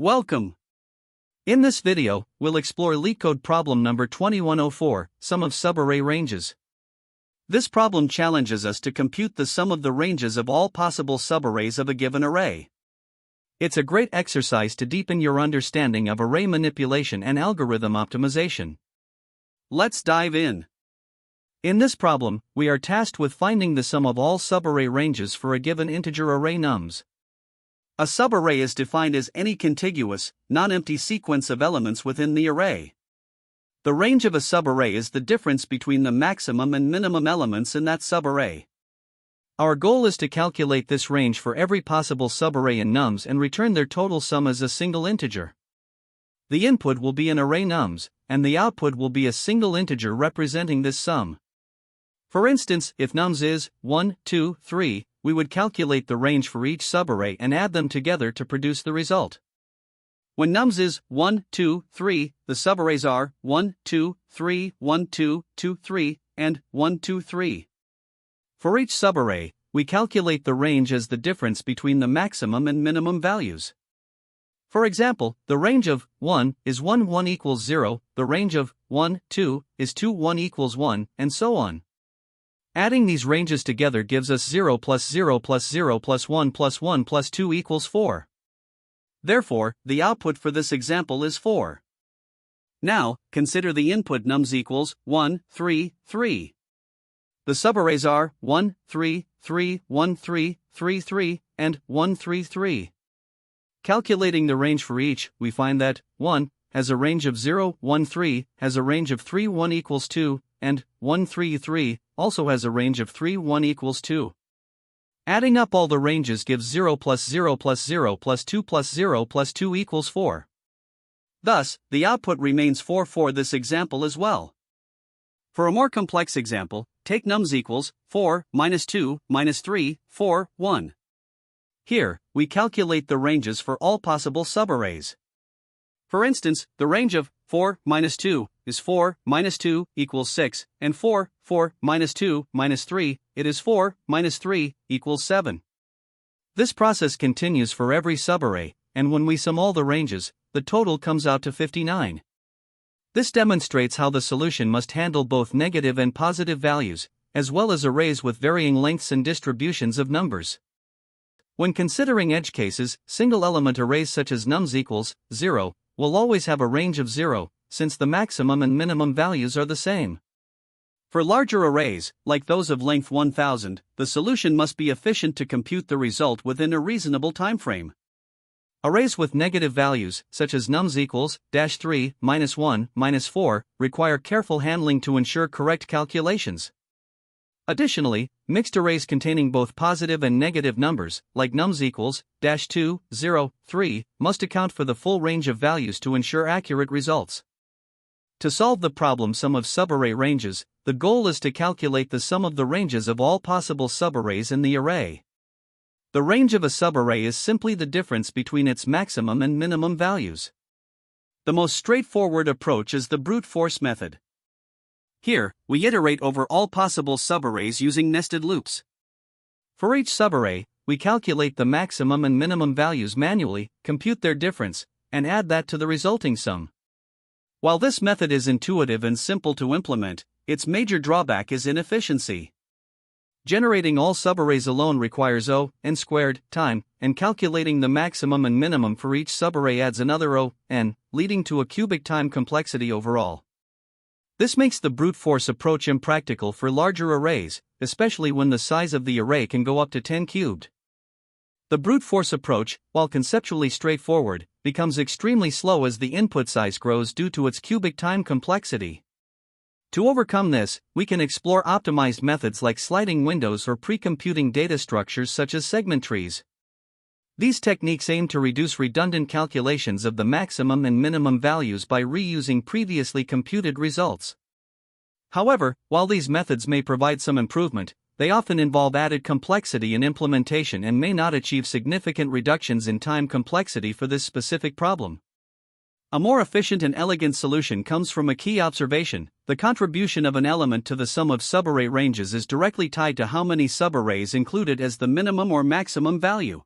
Welcome! In this video, we'll explore LeetCode problem number 2104, sum of subarray ranges. This problem challenges us to compute the sum of the ranges of all possible subarrays of a given array. It's a great exercise to deepen your understanding of array manipulation and algorithm optimization. Let's dive in. In this problem, we are tasked with finding the sum of all subarray ranges for a given integer array nums. A subarray is defined as any contiguous, non-empty sequence of elements within the array. The range of a subarray is the difference between the maximum and minimum elements in that subarray. Our goal is to calculate this range for every possible subarray in nums and return their total sum as a single integer. The input will be an array nums, and the output will be a single integer representing this sum. For instance, if nums is 1, 2, 3, we would calculate the range for each subarray and add them together to produce the result. When nums is 1, 2, 3, the subarrays are 1, 2, 3, 1, 2, 2, 3, and 1, 2, 3. For each subarray, we calculate the range as the difference between the maximum and minimum values. For example, the range of 1 is 1, 1 equals 0, the range of 1, 2 is 2, 1 equals 1, and so on. Adding these ranges together gives us 0 plus 0 plus 0 plus 1 plus 1 plus 2 equals 4. Therefore, the output for this example is 4. Now, consider the input nums equals 1, 3, 3. The subarrays are 1, 3, 3, 1, 3, 3, 3, and 1, 3, 3. Calculating the range for each, we find that 1 has a range of 0, 1, 3 has a range of 3, 1 equals 2, and 1, 3, 3 also has a range of 3, 1 equals 2. Adding up all the ranges gives 0 plus 0 plus 0 plus 2 plus 0 plus 2 equals 4. Thus, the output remains 4 for this example as well. For a more complex example, take nums equals 4 minus 2 minus 3, 4, 1. Here, we calculate the ranges for all possible subarrays. For instance, the range of 4 minus 2 is 4 minus 2 equals 6, and 4 minus 2 minus 3, it is 4 minus 3 equals 7. This process continues for every subarray, and when we sum all the ranges, the total comes out to 59. This demonstrates how the solution must handle both negative and positive values, as well as arrays with varying lengths and distributions of numbers. When considering edge cases, single-element arrays such as nums equals 0 will always have a range of 0, since the maximum and minimum values are the same. For larger arrays, like those of length 1000, the solution must be efficient to compute the result within a reasonable timeframe. Arrays with negative values, such as nums equals -3, -1, -4, require careful handling to ensure correct calculations. Additionally, mixed arrays containing both positive and negative numbers, like nums equals -2, 0, 3, must account for the full range of values to ensure accurate results. To solve the problem sum of subarray ranges, the goal is to calculate the sum of the ranges of all possible subarrays in the array. The range of a subarray is simply the difference between its maximum and minimum values. The most straightforward approach is the brute force method. Here, we iterate over all possible subarrays using nested loops. For each subarray, we calculate the maximum and minimum values manually, compute their difference, and add that to the resulting sum. While this method is intuitive and simple to implement, its major drawback is inefficiency. Generating all subarrays alone requires n² time, and calculating the maximum and minimum for each subarray adds another n, leading to a cubic time complexity overall. This makes the brute force approach impractical for larger arrays, especially when the size of the array can go up to 10 cubed. The brute force approach, while conceptually straightforward, becomes extremely slow as the input size grows due to its cubic time complexity. To overcome this, we can explore optimized methods like sliding windows or pre-computing data structures such as segment trees. These techniques aim to reduce redundant calculations of the maximum and minimum values by reusing previously computed results. However, while these methods may provide some improvement, they often involve added complexity in implementation and may not achieve significant reductions in time complexity for this specific problem. A more efficient and elegant solution comes from a key observation: the contribution of an element to the sum of subarray ranges is directly tied to how many subarrays included as the minimum or maximum value.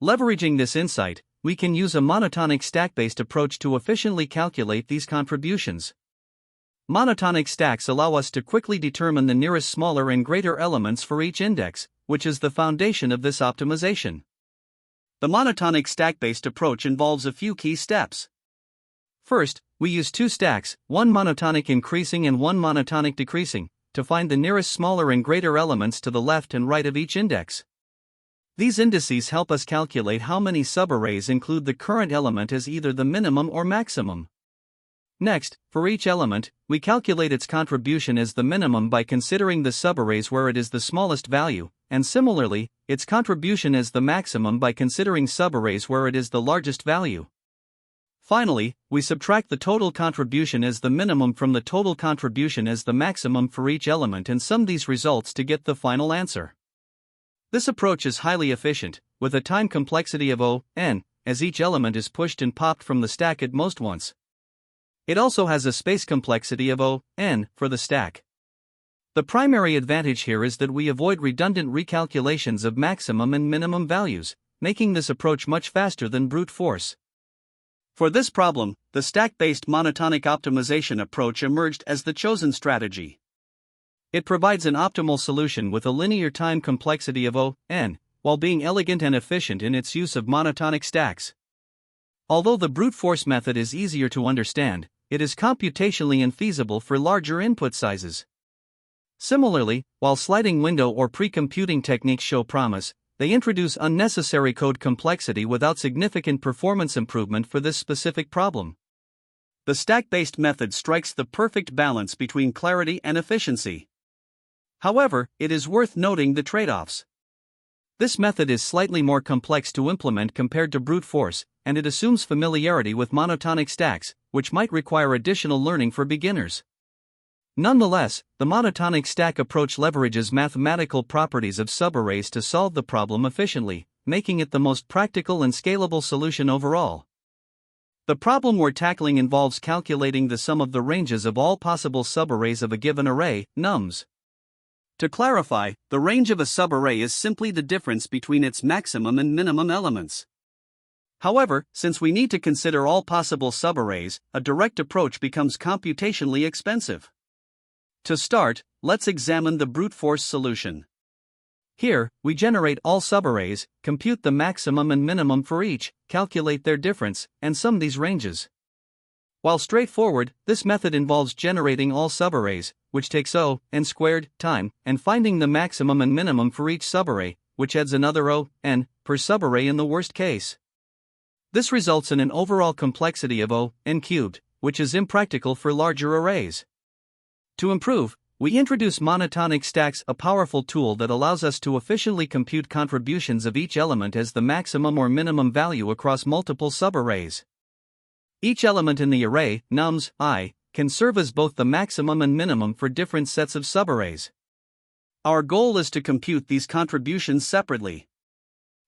Leveraging this insight, we can use a monotonic stack-based approach to efficiently calculate these contributions. Monotonic stacks allow us to quickly determine the nearest smaller and greater elements for each index, which is the foundation of this optimization. The monotonic stack-based approach involves a few key steps. First, we use two stacks, one monotonic increasing and one monotonic decreasing, to find the nearest smaller and greater elements to the left and right of each index. These indices help us calculate how many subarrays include the current element as either the minimum or maximum. Next, for each element, we calculate its contribution as the minimum by considering the subarrays where it is the smallest value, and similarly, its contribution as the maximum by considering subarrays where it is the largest value. Finally, we subtract the total contribution as the minimum from the total contribution as the maximum for each element and sum these results to get the final answer. This approach is highly efficient, with a time complexity of O(n), as each element is pushed and popped from the stack at most once. It also has a space complexity of O(n) for the stack. The primary advantage here is that we avoid redundant recalculations of maximum and minimum values, making this approach much faster than brute force. For this problem, the stack-based monotonic optimization approach emerged as the chosen strategy. It provides an optimal solution with a linear time complexity of O(n), while being elegant and efficient in its use of monotonic stacks. Although the brute force method is easier to understand, it is computationally infeasible for larger input sizes. Similarly, while sliding window or pre-computing techniques show promise, they introduce unnecessary code complexity without significant performance improvement for this specific problem. The stack-based method strikes the perfect balance between clarity and efficiency. However, it is worth noting the trade-offs. This method is slightly more complex to implement compared to brute force, and it assumes familiarity with monotonic stacks, which might require additional learning for beginners. Nonetheless, the monotonic stack approach leverages mathematical properties of subarrays to solve the problem efficiently, making it the most practical and scalable solution overall. The problem we're tackling involves calculating the sum of the ranges of all possible subarrays of a given array, nums. To clarify, the range of a subarray is simply the difference between its maximum and minimum elements. However, since we need to consider all possible subarrays, a direct approach becomes computationally expensive. To start, let's examine the brute force solution. Here, we generate all subarrays, compute the maximum and minimum for each, calculate their difference, and sum these ranges. While straightforward, this method involves generating all subarrays, which takes O(n) squared time, and finding the maximum and minimum for each subarray, which adds another O(n) per subarray in the worst case. This results in an overall complexity of O(n) cubed, which is impractical for larger arrays. To improve, we introduce monotonic stacks, a powerful tool that allows us to efficiently compute contributions of each element as the maximum or minimum value across multiple subarrays. Each element in the array, nums I, can serve as both the maximum and minimum for different sets of subarrays. Our goal is to compute these contributions separately.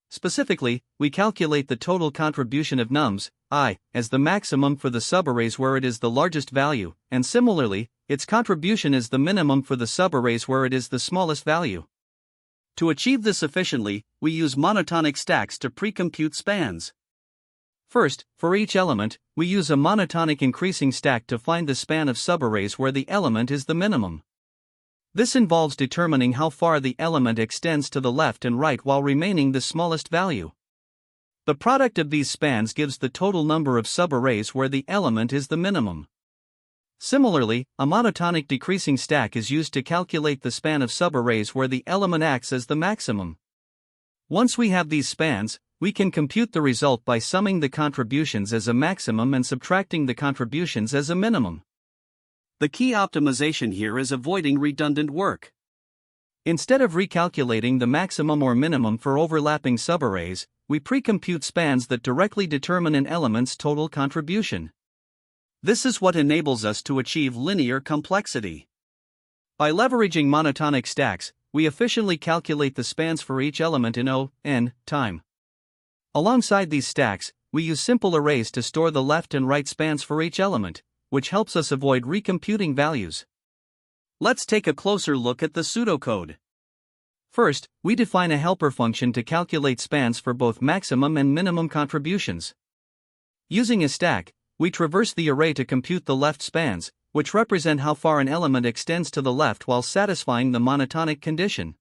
Specifically, we calculate the total contribution of nums I as the maximum for the subarrays where it is the largest value, and similarly, its contribution is the minimum for the subarrays where it is the smallest value. To achieve this efficiently, we use monotonic stacks to pre-compute spans. First, for each element, we use a monotonic increasing stack to find the span of subarrays where the element is the minimum. This involves determining how far the element extends to the left and right while remaining the smallest value. The product of these spans gives the total number of subarrays where the element is the minimum. Similarly, a monotonic decreasing stack is used to calculate the span of subarrays where the element acts as the maximum. Once we have these spans, we can compute the result by summing the contributions as a maximum and subtracting the contributions as a minimum. The key optimization here is avoiding redundant work. Instead of recalculating the maximum or minimum for overlapping subarrays, we pre-compute spans that directly determine an element's total contribution. This is what enables us to achieve linear complexity. By leveraging monotonic stacks, we efficiently calculate the spans for each element in O(n) time. Alongside these stacks, we use simple arrays to store the left and right spans for each element, which helps us avoid recomputing values. Let's take a closer look at the pseudocode. First, we define a helper function to calculate spans for both maximum and minimum contributions. Using a stack, we traverse the array to compute the left spans, which represent how far an element extends to the left while satisfying the monotonic condition.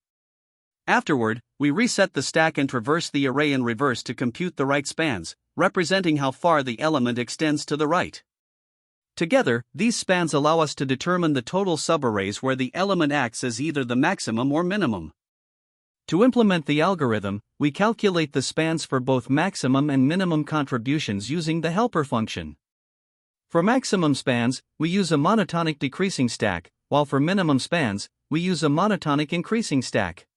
Afterward, we reset the stack and traverse the array in reverse to compute the right spans, representing how far the element extends to the right. Together, these spans allow us to determine the total subarrays where the element acts as either the maximum or minimum. To implement the algorithm, we calculate the spans for both maximum and minimum contributions using the helper function. For maximum spans, we use a monotonic decreasing stack, while for minimum spans, we use a monotonic increasing stack.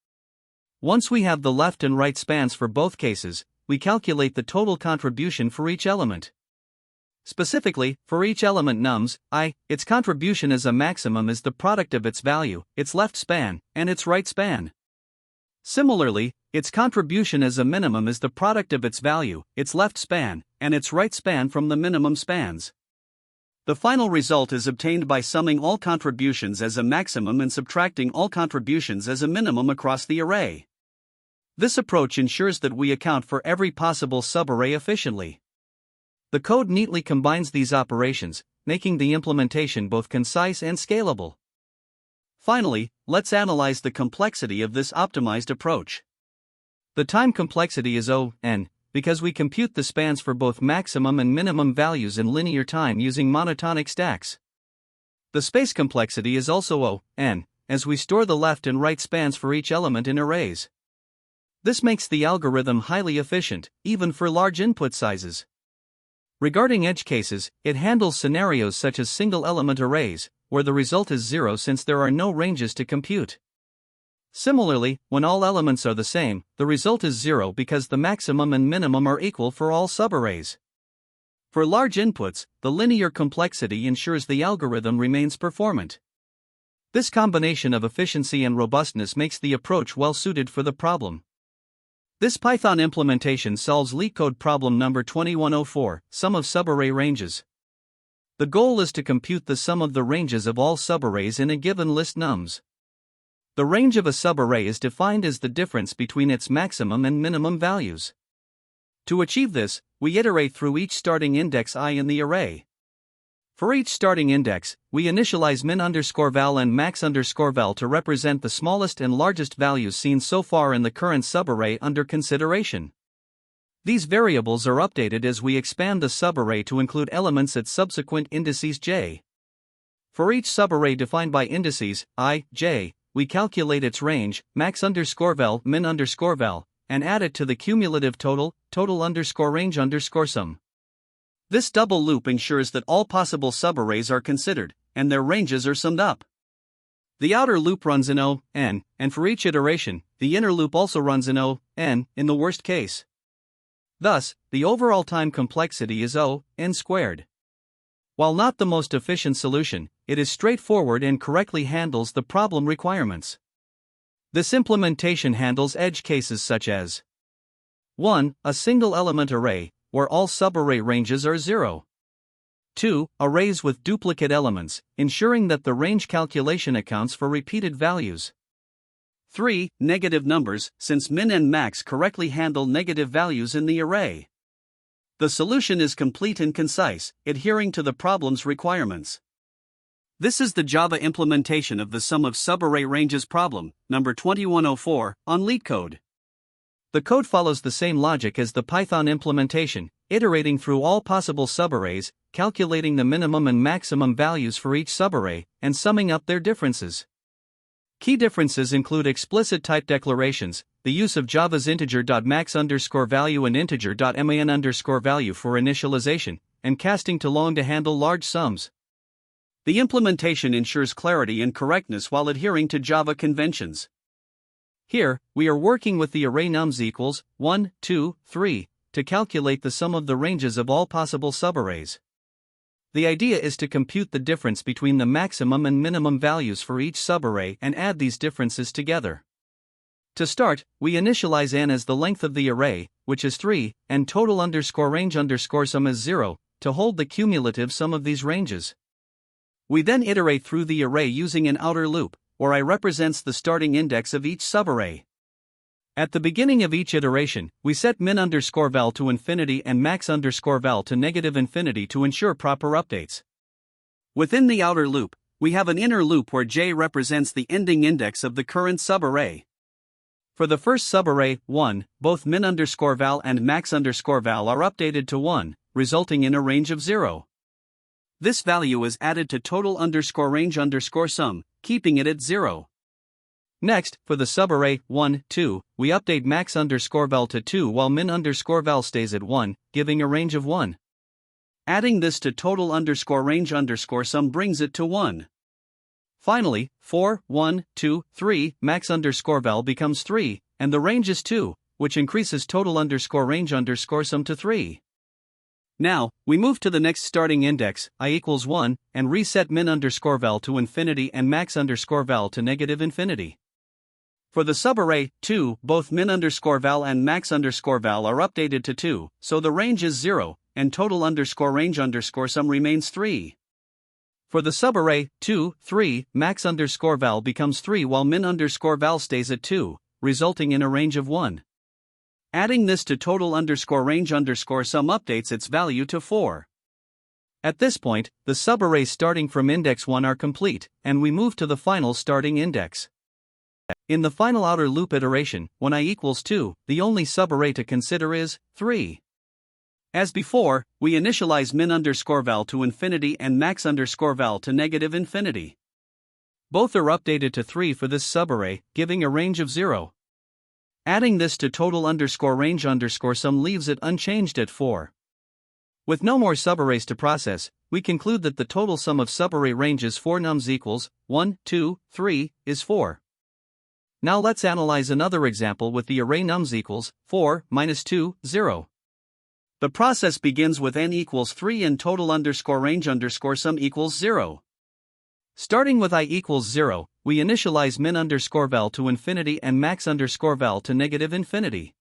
Once we have the left and right spans for both cases, we calculate the total contribution for each element. Specifically, for each element nums, I, its contribution as a maximum is the product of its value, its left span, and its right span. Similarly, its contribution as a minimum is the product of its value, its left span, and its right span from the minimum spans. The final result is obtained by summing all contributions as a maximum and subtracting all contributions as a minimum across the array. This approach ensures that we account for every possible subarray efficiently. The code neatly combines these operations, making the implementation both concise and scalable. Finally, let's analyze the complexity of this optimized approach. The time complexity is O(n), because we compute the spans for both maximum and minimum values in linear time using monotonic stacks. The space complexity is also O(n), as we store the left and right spans for each element in arrays. This makes the algorithm highly efficient, even for large input sizes. Regarding edge cases, it handles scenarios such as single-element arrays, where the result is 0 since there are no ranges to compute. Similarly, when all elements are the same, the result is 0 because the maximum and minimum are equal for all subarrays. For large inputs, the linear complexity ensures the algorithm remains performant. This combination of efficiency and robustness makes the approach well suited for the problem. This Python implementation solves LeetCode problem number 2104, sum of subarray ranges. The goal is to compute the sum of the ranges of all subarrays in a given list nums. The range of a subarray is defined as the difference between its maximum and minimum values. To achieve this, we iterate through each starting index I in the array. For each starting index, we initialize min_val and max_val to represent the smallest and largest values seen so far in the current subarray under consideration. These variables are updated as we expand the subarray to include elements at subsequent indices j. For each subarray defined by indices I, j, we calculate its range, max_val, min_val, and add it to the cumulative total_range_sum. This double loop ensures that all possible subarrays are considered, and their ranges are summed up. The outer loop runs in O(n), and for each iteration, the inner loop also runs in O(n) in the worst case. Thus, the overall time complexity is O(n squared). While not the most efficient solution, it is straightforward and correctly handles the problem requirements. This implementation handles edge cases such as 1. A single-element array, where all subarray ranges are 0. 2. Arrays with duplicate elements, ensuring that the range calculation accounts for repeated values. 3. Negative numbers, since min and max correctly handle negative values in the array. The solution is complete and concise, adhering to the problem's requirements. This is the Java implementation of the sum of subarray ranges problem, number 2104, on LeetCode. The code follows the same logic as the Python implementation, iterating through all possible subarrays, calculating the minimum and maximum values for each subarray, and summing up their differences. Key differences include explicit type declarations, the use of Java's integer.max_value and integer.man_value for initialization, and casting to long to handle large sums. The implementation ensures clarity and correctness while adhering to Java conventions. Here, we are working with the array nums equals 1, 2, 3 to calculate the sum of the ranges of all possible subarrays. The idea is to compute the difference between the maximum and minimum values for each subarray and add these differences together. To start, we initialize n as the length of the array, which is 3, and total_range_sum is 0, to hold the cumulative sum of these ranges. We then iterate through the array using an outer loop, where I represents the starting index of each subarray. At the beginning of each iteration, we set min_val to infinity and max_val to negative infinity to ensure proper updates. Within the outer loop, we have an inner loop where j represents the ending index of the current subarray. For the first subarray, 1, both min_val and max_val are updated to 1, resulting in a range of 0. This value is added to total_range_sum, keeping it at 0. Next, for the subarray 1, 2, we update max_val to 2 while min_val stays at 1, giving a range of 1. Adding this to total_range_sum brings it to 1. Finally, 4, 1, 2, 3, max_val becomes 3, and the range is 2, which increases total_range_sum to 3. Now, we move to the next starting index, I equals 1, and reset min_val to infinity and max_val to negative infinity. For the subarray 2, both min_val and max_val are updated to 2, so the range is 0, and total_range_sum remains 3. For the subarray 2, 3, max_val becomes 3 while min_val stays at 2, resulting in a range of 1. Adding this to total_range_sum updates its value to 4. At this point, the subarrays starting from index 1 are complete, and we move to the final starting index. In the final outer loop iteration, when I equals 2, the only subarray to consider is 3. As before, we initialize min_val to infinity and max_val to negative infinity. Both are updated to 3 for this subarray, giving a range of 0. Adding this to total_range_sum leaves it unchanged at 4. With no more subarrays to process, we conclude that the total sum of subarray ranges for nums equals 1, 2, 3 is 4. Now let's analyze another example with the array nums equals 4, minus 2, 0. The process begins with n equals 3 and total_range_sum equals 0. Starting with I equals 0, we initialize min_val to infinity and max_val to negative infinity.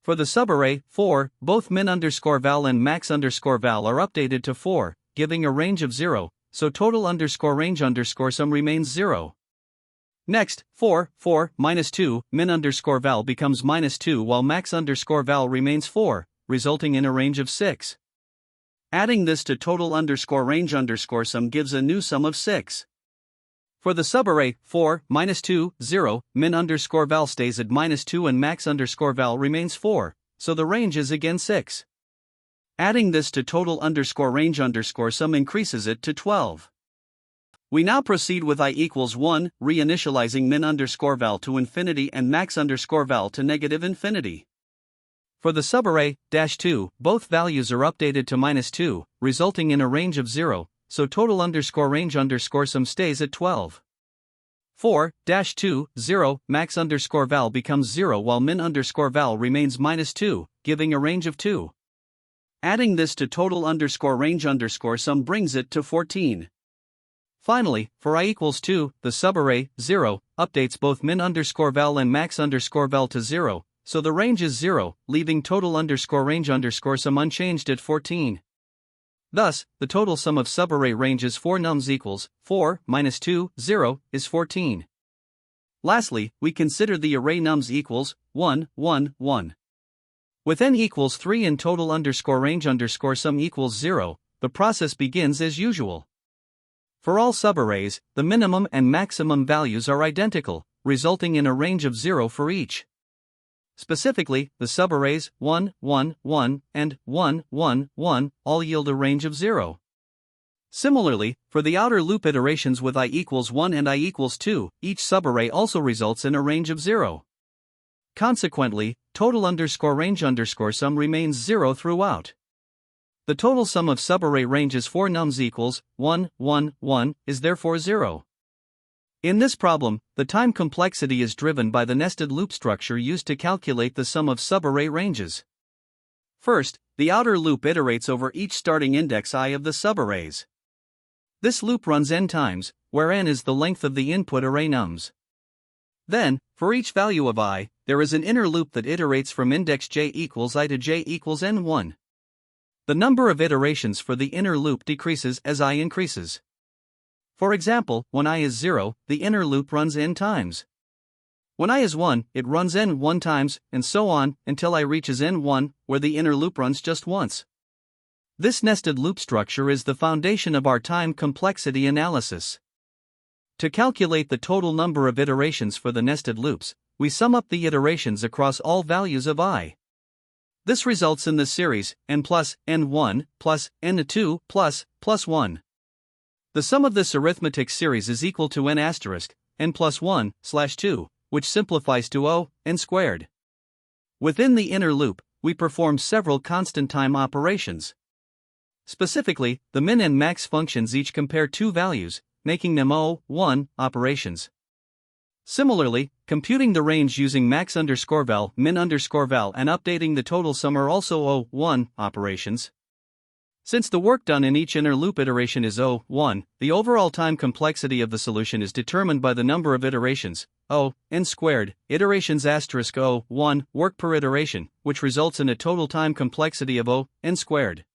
For the subarray 4, both min_val and max_val are updated to 4, giving a range of 0, so total_range_sum remains 0. Next, 4, minus 2, min_val becomes minus 2 while max_val remains 4, resulting in a range of 6. Adding this to total_range_sum gives a new sum of 6. For the subarray 4, minus 2, 0, min_val stays at minus 2 and max_val remains 4, so the range is again 6. Adding this to total_range_sum increases it to 12. We now proceed with I equals 1, reinitializing min_val to infinity and max_val to negative infinity. For the subarray, -2, both values are updated to minus 2, resulting in a range of 0, so total_range_sum stays at 12. 4, -2, 0, max_val becomes 0 while min_val remains minus 2, giving a range of 2. Adding this to total_range_sum brings it to 14. Finally, for I equals 2, the subarray 0 updates both min_val and max_val to 0, so the range is 0, leaving total_range_sum unchanged at 14. Thus, the total sum of subarray ranges for nums equals 4 minus 2, 0 is 14. Lastly, we consider the array nums equals 1, 1, 1. With n equals 3 and total_range_sum equals 0, the process begins as usual. For all subarrays, the minimum and maximum values are identical, resulting in a range of 0 for each. Specifically, the subarrays 1, 1, 1, and 1, 1, 1 all yield a range of 0. Similarly, for the outer loop iterations with I equals 1 and I equals 2, each subarray also results in a range of 0. Consequently, total_range_sum remains 0 throughout. The total sum of subarray ranges for nums equals 1, 1, 1 is therefore 0. In this problem, the time complexity is driven by the nested loop structure used to calculate the sum of subarray ranges. First, the outer loop iterates over each starting index I of the subarrays. This loop runs n times, where n is the length of the input array nums. Then, for each value of I, there is an inner loop that iterates from index j equals I to j equals n1. The number of iterations for the inner loop decreases as I increases. For example, when I is 0, the inner loop runs n times. When I is 1, it runs n1 times, and so on, until I reaches n1, where the inner loop runs just once. This nested loop structure is the foundation of our time complexity analysis. To calculate the total number of iterations for the nested loops, we sum up the iterations across all values of I. This results in the series n plus n1 plus n2 plus 1. The sum of this arithmetic series is equal to n asterisk n plus 1/2, which simplifies to O n squared. Within the inner loop, we perform several constant time operations. Specifically, the min and max functions each compare two values, making them O1 operations. Similarly, computing the range using max_val, min_val, and updating the total sum are also O1 operations. Since the work done in each inner loop iteration is O1, the overall time complexity of the solution is determined by the number of iterations, O n squared, iterations asterisk O1, work per iteration, which results in a total time complexity of O n squared.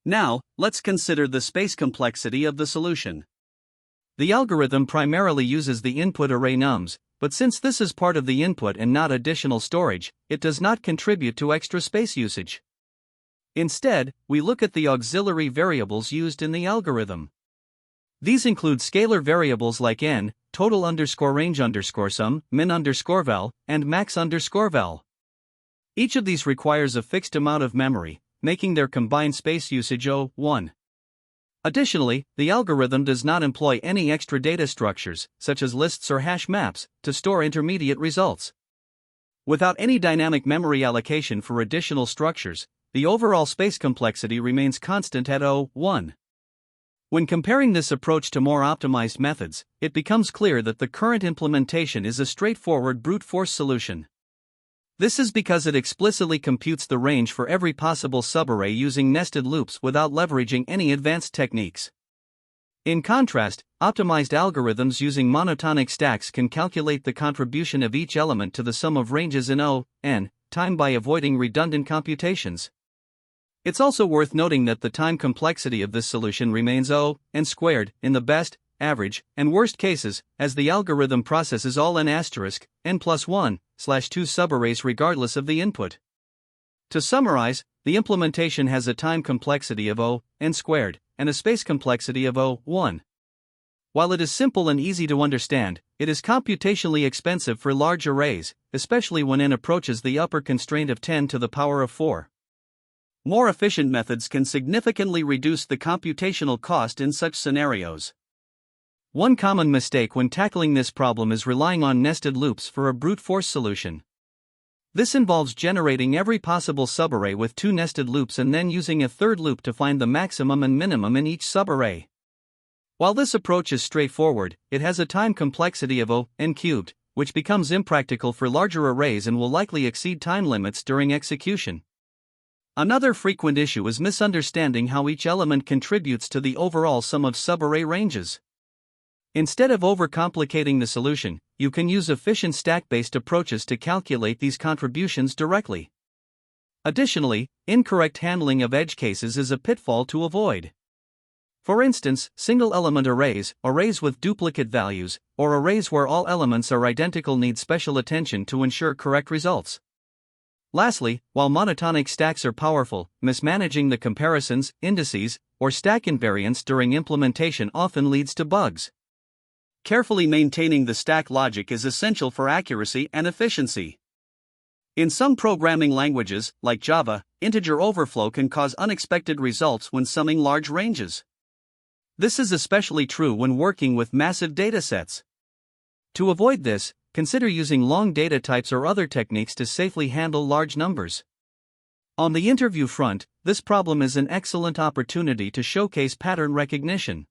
Now, let's consider the space complexity of the solution. The algorithm primarily uses the input array nums, but since this is part of the input and not additional storage, it does not contribute to extra space usage. Instead, we look at the auxiliary variables used in the algorithm. These include scalar variables like n, total_range_sum, min_val, and max_val. Each of these requires a fixed amount of memory, making their combined space usage O1. Additionally, the algorithm does not employ any extra data structures, such as lists or hash maps, to store intermediate results. Without any dynamic memory allocation for additional structures, the overall space complexity remains constant at O1. When comparing this approach to more optimized methods, it becomes clear that the current implementation is a straightforward brute force solution. This is because it explicitly computes the range for every possible subarray using nested loops without leveraging any advanced techniques. In contrast, optimized algorithms using monotonic stacks can calculate the contribution of each element to the sum of ranges in O(n) time by avoiding redundant computations. It's also worth noting that the time complexity of this solution remains O(n squared in the best, average, and worst cases, as the algorithm processes all n asterisk n plus 1/2 subarrays regardless of the input. To summarize, the implementation has a time complexity of O(n squared and a space complexity of O1. While it is simple and easy to understand, it is computationally expensive for large arrays, especially when n approaches the upper constraint of 10 to the power of 4. More efficient methods can significantly reduce the computational cost in such scenarios. One common mistake when tackling this problem is relying on nested loops for a brute force solution. This involves generating every possible subarray with two nested loops and then using a third loop to find the maximum and minimum in each subarray. While this approach is straightforward, it has a time complexity of O(n cubed, which becomes impractical for larger arrays and will likely exceed time limits during execution. Another frequent issue is misunderstanding how each element contributes to the overall sum of subarray ranges. Instead of overcomplicating the solution, you can use efficient stack-based approaches to calculate these contributions directly. Additionally, incorrect handling of edge cases is a pitfall to avoid. For instance, single-element arrays, arrays with duplicate values, or arrays where all elements are identical need special attention to ensure correct results. Lastly, while monotonic stacks are powerful, mismanaging the comparisons, indices, or stack invariants during implementation often leads to bugs. Carefully maintaining the stack logic is essential for accuracy and efficiency. In some programming languages, like Java, integer overflow can cause unexpected results when summing large ranges. This is especially true when working with massive datasets. To avoid this, consider using long data types or other techniques to safely handle large numbers. On the interview front, this problem is an excellent opportunity to showcase pattern recognition.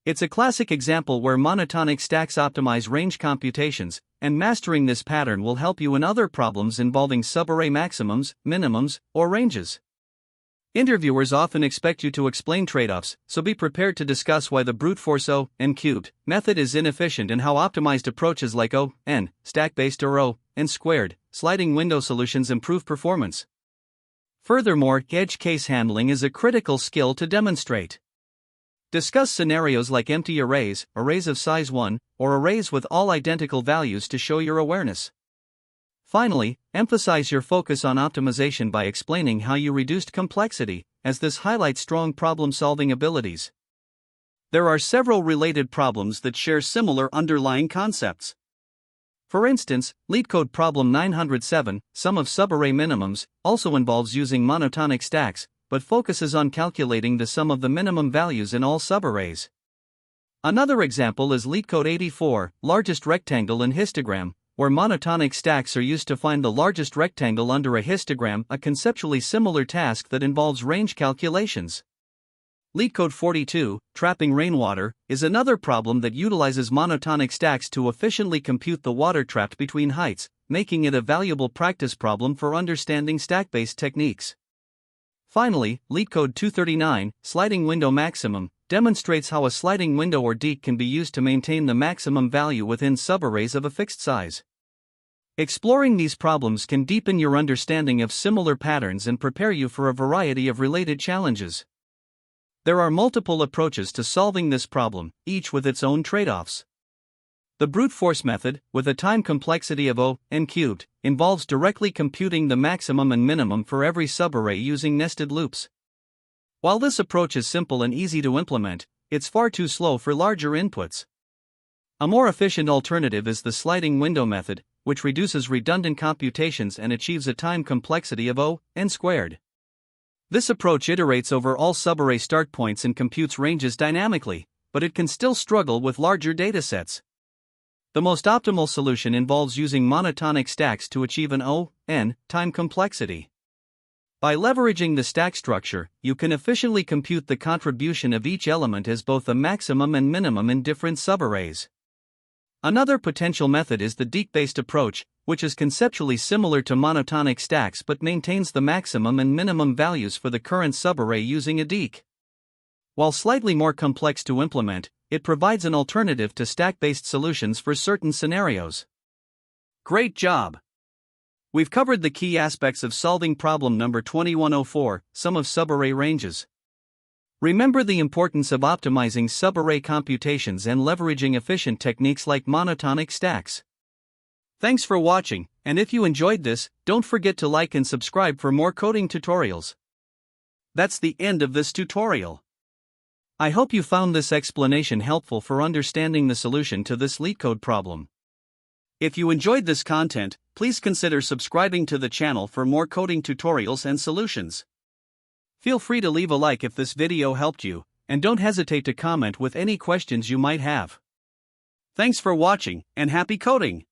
It's a classic example where monotonic stacks optimize range computations, and mastering this pattern will help you in other problems involving subarray maximums, minimums, or ranges. Interviewers often expect you to explain trade-offs, so be prepared to discuss why the brute force O(n cubed method is inefficient and how optimized approaches like O(n) stack-based or O(n squared) sliding window solutions improve performance. Furthermore, edge case handling is a critical skill to demonstrate. Discuss scenarios like empty arrays, arrays of size 1, or arrays with all identical values to show your awareness. Finally, emphasize your focus on optimization by explaining how you reduced complexity, as this highlights strong problem-solving abilities. There are several related problems that share similar underlying concepts. For instance, LeetCode problem 907, sum of subarray minimums, also involves using monotonic stacks, but focuses on calculating the sum of the minimum values in all subarrays. Another example is LeetCode 84, largest rectangle in histogram, where monotonic stacks are used to find the largest rectangle under a histogram, a conceptually similar task that involves range calculations. LeetCode 42, trapping rainwater, is another problem that utilizes monotonic stacks to efficiently compute the water trapped between heights, making it a valuable practice problem for understanding stack-based techniques. Finally, LeetCode 239, sliding window maximum, demonstrates how a sliding window or deque can be used to maintain the maximum value within subarrays of a fixed size. Exploring these problems can deepen your understanding of similar patterns and prepare you for a variety of related challenges. There are multiple approaches to solving this problem, each with its own trade-offs. The brute force method, with a time complexity of O(n cubed, involves directly computing the maximum and minimum for every subarray using nested loops. While this approach is simple and easy to implement, it's far too slow for larger inputs. A more efficient alternative is the sliding window method, which reduces redundant computations and achieves a time complexity of O(n squared). This approach iterates over all subarray start points and computes ranges dynamically, but it can still struggle with larger datasets. The most optimal solution involves using monotonic stacks to achieve an O(n) time complexity. By leveraging the stack structure, you can efficiently compute the contribution of each element as both a maximum and minimum in different subarrays. Another potential method is the deque-based approach, which is conceptually similar to monotonic stacks but maintains the maximum and minimum values for the current subarray using a deque. While slightly more complex to implement, it provides an alternative to stack-based solutions for certain scenarios. Great job! We've covered the key aspects of solving problem number 2104, sum of subarray ranges. Remember the importance of optimizing subarray computations and leveraging efficient techniques like monotonic stacks. Thanks for watching, and if you enjoyed this, don't forget to like and subscribe for more coding tutorials. That's the end of this tutorial. I hope you found this explanation helpful for understanding the solution to this LeetCode problem. If you enjoyed this content, please consider subscribing to the channel for more coding tutorials and solutions. Feel free to leave a like if this video helped you, and don't hesitate to comment with any questions you might have. Thanks for watching, and happy coding!